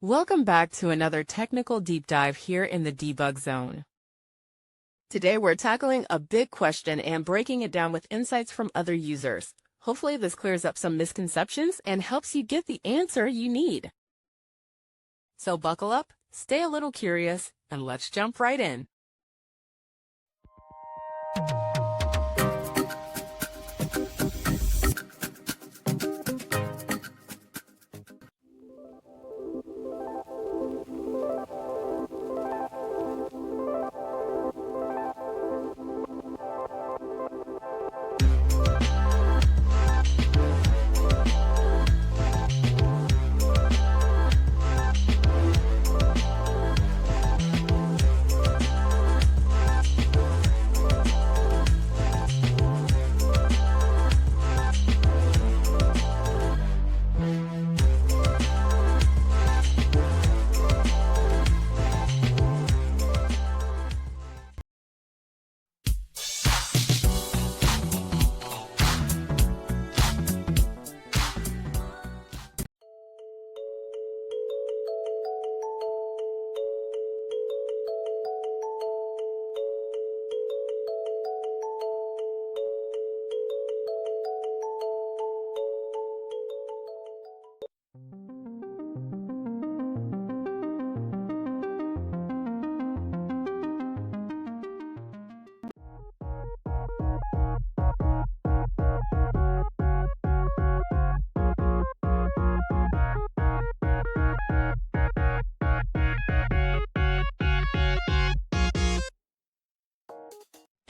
Welcome back to another technical deep dive here in the debug zone. Today we're tackling a big question and breaking it down with insights from other users. Hopefully this clears up some misconceptions and helps you get the answer you need. So buckle up, stay a little curious, and let's jump right in.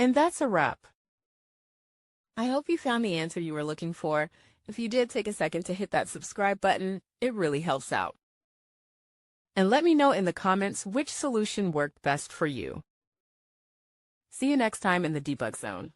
And that's a wrap. I hope you found the answer you were looking for. If you did, take a second to hit that subscribe button. It really helps out. And let me know in the comments which solution worked best for you. See you next time in the debug zone.